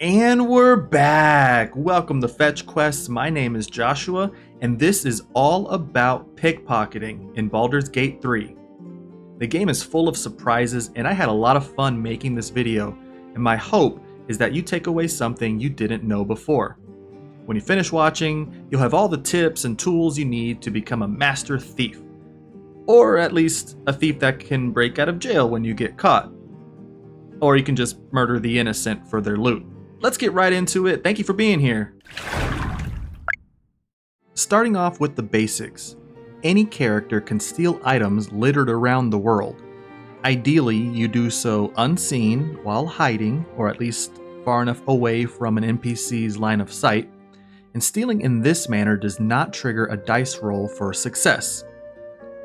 And we're back! Welcome to Fetch Quests. My name is Joshua, and this is all about pickpocketing in Baldur's Gate 3. The game is full of surprises, and I had a lot of fun making this video, and my hope is that you take away something you didn't know before. When you finish watching, you'll have all the tips and tools you need to become a master thief. Or at least a thief that can break out of jail when you get caught. Or you can just murder the innocent for their loot. Let's get right into it. Thank you for being here. Starting off with the basics. Any character can steal items littered around the world. Ideally, you do so unseen while hiding, or at least far enough away from an NPC's line of sight. And stealing in this manner does not trigger a dice roll for success.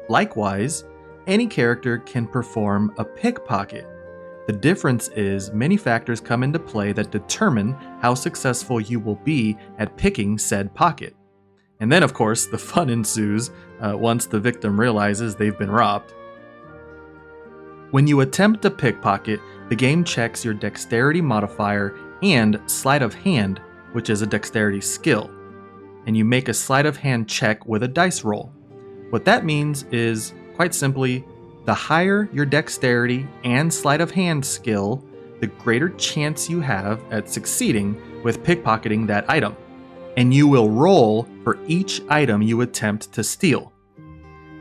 Likewise, any character can perform a pickpocket. The difference is many factors come into play that determine how successful you will be at picking said pocket. And then, of course, the fun ensues once the victim realizes they've been robbed. When you attempt a pickpocket, the game checks your Dexterity modifier and Sleight of Hand, which is a Dexterity skill, and you make a Sleight of Hand check with a dice roll. What that means is, quite simply, the higher your Dexterity and Sleight of Hand skill, the greater chance you have at succeeding with pickpocketing that item. And you will roll for each item you attempt to steal.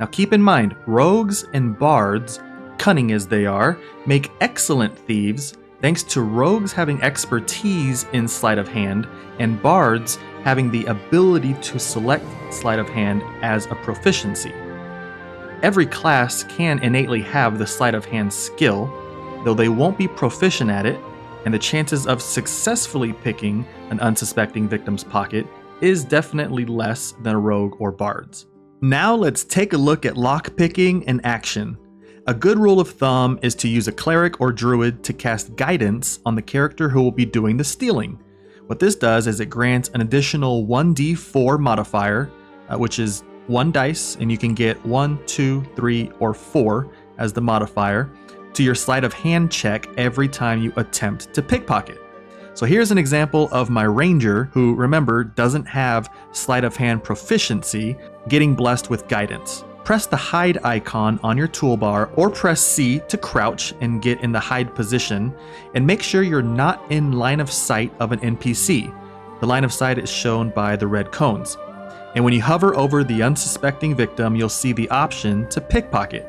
Now keep in mind, rogues and bards, cunning as they are, make excellent thieves thanks to rogues having expertise in Sleight of Hand and bards having the ability to select Sleight of Hand as a proficiency. Every class can innately have the Sleight of Hand skill, though they won't be proficient at it, and the chances of successfully picking an unsuspecting victim's pocket is definitely less than a rogue or bard's. Now let's take a look at lockpicking in action. A good rule of thumb is to use a cleric or druid to cast guidance on the character who will be doing the stealing. What this does is it grants an additional 1d4 modifier, which is 1 dice, and you can get 1, 2, 3, or 4 as the modifier to your Sleight of Hand check every time you attempt to pickpocket. So here's an example of my ranger, who, remember, doesn't have Sleight of Hand proficiency, getting blessed with guidance. Press the hide icon on your toolbar or press C to crouch and get in the hide position, and make sure you're not in line of sight of an NPC. The line of sight is shown by the red cones. And when you hover over the unsuspecting victim, you'll see the option to pickpocket.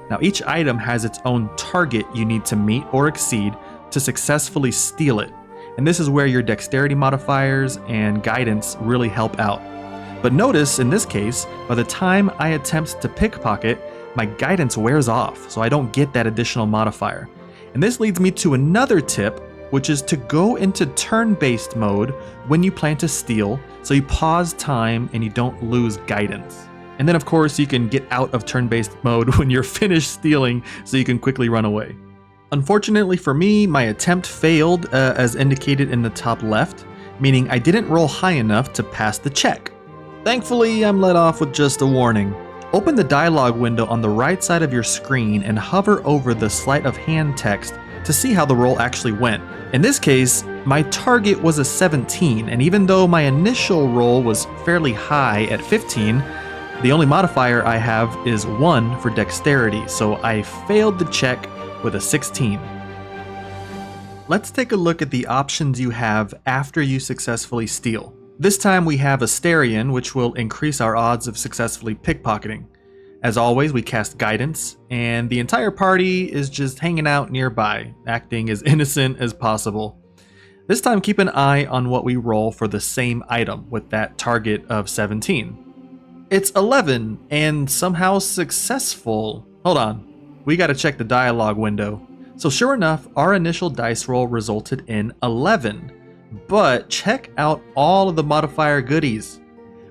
Now each item has its own target you need to meet or exceed to successfully steal it. And this is where your Dexterity modifiers and guidance really help out. But notice, in this case, by the time I attempt to pickpocket, my guidance wears off, so I don't get that additional modifier. And this leads me to another tip, which is to go into turn-based mode when you plan to steal, so you pause time and you don't lose guidance. And then of course you can get out of turn-based mode when you're finished stealing, so you can quickly run away. Unfortunately for me, my attempt failed as indicated in the top left, meaning I didn't roll high enough to pass the check. Thankfully, I'm let off with just a warning. Open the dialog window on the right side of your screen and hover over the Sleight of Hand text to see how the roll actually went. In this case, my target was a 17, and even though my initial roll was fairly high at 15, the only modifier I have is 1 for Dexterity, so I failed the check with a 16. Let's take a look at the options you have after you successfully steal. This time we have Asterion, which will increase our odds of successfully pickpocketing. As always, we cast guidance, and the entire party is just hanging out nearby, acting as innocent as possible. This time, keep an eye on what we roll for the same item with that target of 17. It's 11, and somehow successful. Hold on, we gotta check the dialogue window. So sure enough, our initial dice roll resulted in 11. But check out all of the modifier goodies.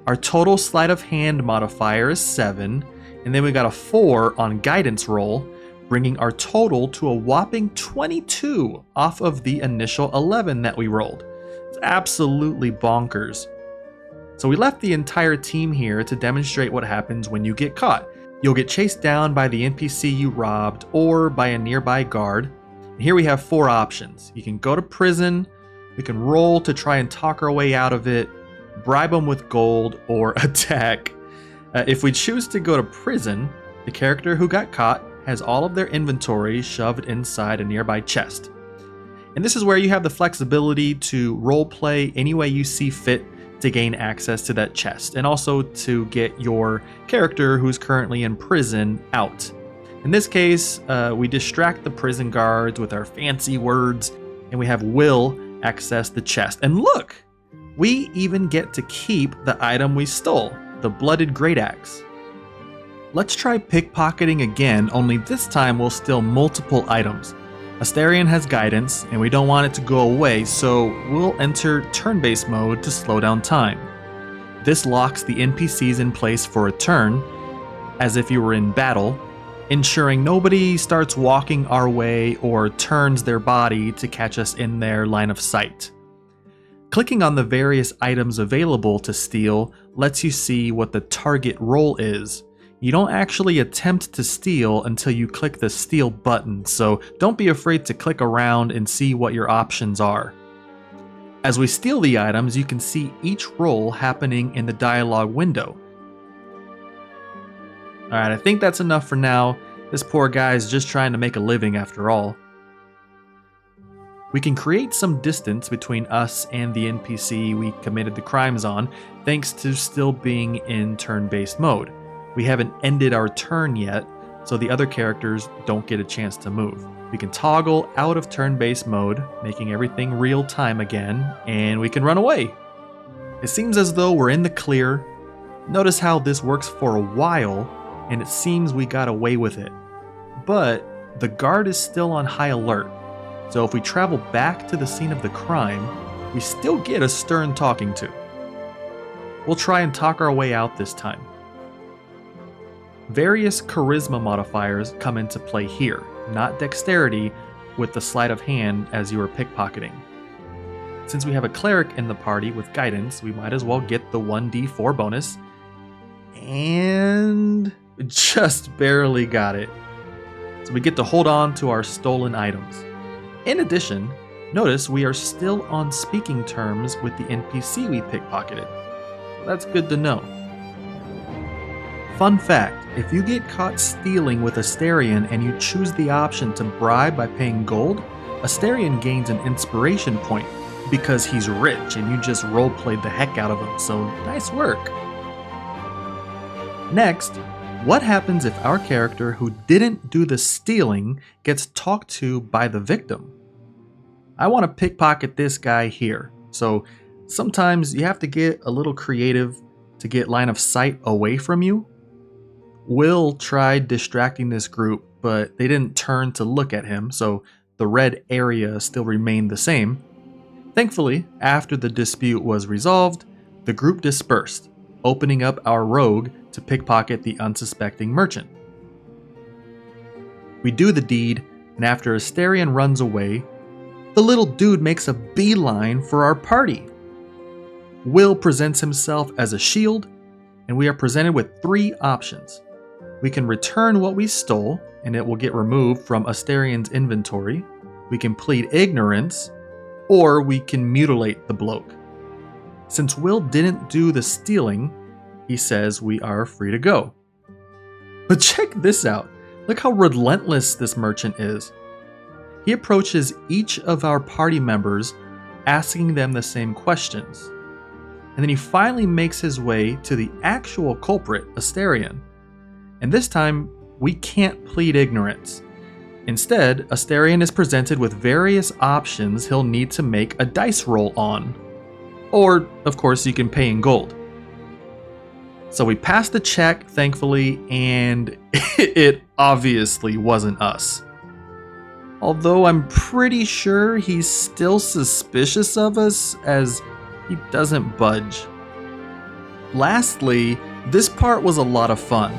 Our total Sleight of Hand modifier is 7, and then we got a 4 on guidance roll, bringing our total to a whopping 22 off of the initial 11 that we rolled. It's absolutely bonkers. So we left the entire team here to demonstrate what happens when you get caught. You'll get chased down by the NPC you robbed or by a nearby guard. And here we have 4 options. You can go to prison, We can roll to try and talk our way out of it, bribe them with gold, or attack. If we choose to go to prison, the character who got caught has all of their inventory shoved inside a nearby chest. And this is where you have the flexibility to roleplay any way you see fit to gain access to that chest, and also to get your character who's currently in prison out. In this case, we distract the prison guards with our fancy words, and we have Will access the chest. And look! We even get to keep the item we stole, the blooded great axe. Let's try pickpocketing again, only this time we'll steal multiple items. Astarion has guidance, and we don't want it to go away, so we'll enter turn-based mode to slow down time. This locks the NPCs in place for a turn, as if you were in battle, ensuring nobody starts walking our way or turns their body to catch us in their line of sight. Clicking on the various items available to steal lets you see what the target role is. You don't actually attempt to steal until you click the steal button, so don't be afraid to click around and see what your options are. As we steal the items, you can see each role happening in the dialogue window. Alright, I think that's enough for now. This poor guy is just trying to make a living after all. We can create some distance between us and the NPC we committed the crimes on, thanks to still being in turn-based mode. We haven't ended our turn yet, so the other characters don't get a chance to move. We can toggle out of turn-based mode, making everything real time again, and we can run away. It seems as though we're in the clear. Notice how this works for a while, and it seems we got away with it. But the guard is still on high alert, so if we travel back to the scene of the crime, we still get a stern talking to. We'll try and talk our way out this time. Various charisma modifiers come into play here, not dexterity with the sleight of hand as you are pickpocketing. Since we have a cleric in the party with guidance, we might as well get the 1d4 bonus, and just barely got it. So we get to hold on to our stolen items. In addition, notice we are still on speaking terms with the NPC we pickpocketed. That's good to know. Fun fact, if you get caught stealing with Astarion and you choose the option to bribe by paying gold, Astarion gains an inspiration point because he's rich and you just roleplayed the heck out of him, so nice work. Next, what happens if our character who didn't do the stealing gets talked to by the victim? I want to pickpocket this guy here, so sometimes you have to get a little creative to get line of sight away from you. Will tried distracting this group, but they didn't turn to look at him, so the red area still remained the same. Thankfully, after the dispute was resolved, the group dispersed, opening up our rogue to pickpocket the unsuspecting merchant. We do the deed, and after Astarion runs away, the little dude makes a beeline for our party. Will presents himself as a shield, and we are presented with 3 options. We can return what we stole, and it will get removed from Astarion's inventory. We can plead ignorance, or we can mutilate the bloke. Since Will didn't do the stealing, he says we are free to go. But check this out. Look how relentless this merchant is. He approaches each of our party members, asking them the same questions. And then he finally makes his way to the actual culprit, Astarion. And this time, we can't plead ignorance. Instead, Astarion is presented with various options he'll need to make a dice roll on. Or, of course, you can pay in gold. So we passed the check, thankfully, and it obviously wasn't us. Although I'm pretty sure he's still suspicious of us, as he doesn't budge. Lastly, this part was a lot of fun.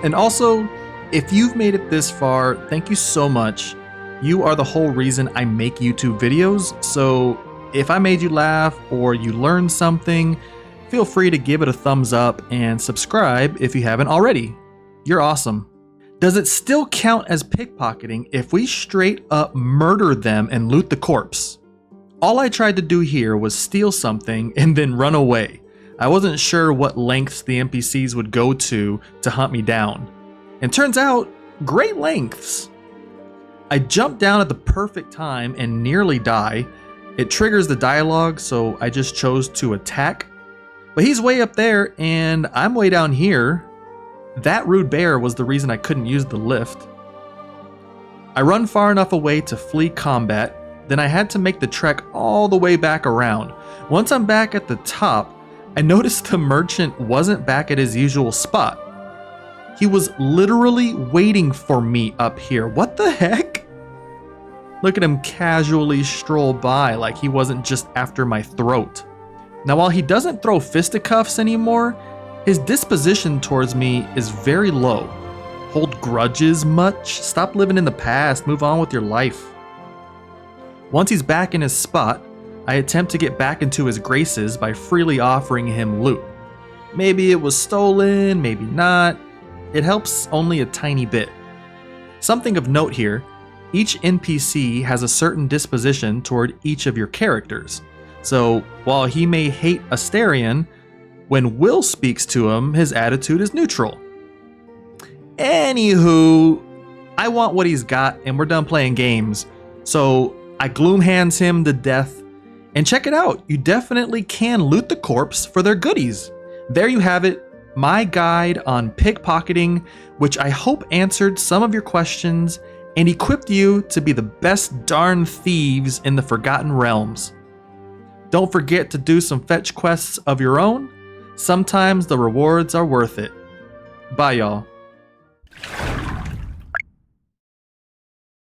And also, if you've made it this far, thank you so much. You are the whole reason I make YouTube videos, so if I made you laugh or you learned something, feel free to give it a thumbs up and subscribe if you haven't already. You're awesome. Does it still count as pickpocketing if we straight up murder them and loot the corpse? All I tried to do here was steal something and then run away. I wasn't sure what lengths the NPCs would go to hunt me down. And turns out, great lengths. I jumped down at the perfect time and nearly die. It triggers the dialogue, so I just chose to attack. But he's way up there and I'm way down here. That rude bear was the reason I couldn't use the lift. I run far enough away to flee combat, then I had to make the trek all the way back around. Once I'm back at the top, I noticed the merchant wasn't back at his usual spot. He was literally waiting for me up here. What the heck? Look at him casually stroll by like he wasn't just after my throat. Now, while he doesn't throw fisticuffs anymore, his disposition towards me is very low. Hold grudges much? Stop living in the past, move on with your life. Once he's back in his spot, I attempt to get back into his graces by freely offering him loot. Maybe it was stolen, maybe not. It helps only a tiny bit. Something of note here, each NPC has a certain disposition toward each of your characters. So while he may hate Asterion, when Will speaks to him, his attitude is neutral. Anywho, I want what he's got and we're done playing games. So I gloom hands him to death. And check it out, you definitely can loot the corpse for their goodies. There you have it, my guide on pickpocketing, which I hope answered some of your questions and equipped you to be the best darn thieves in the Forgotten Realms. Don't forget to do some fetch quests of your own. Sometimes the rewards are worth it. Bye, y'all.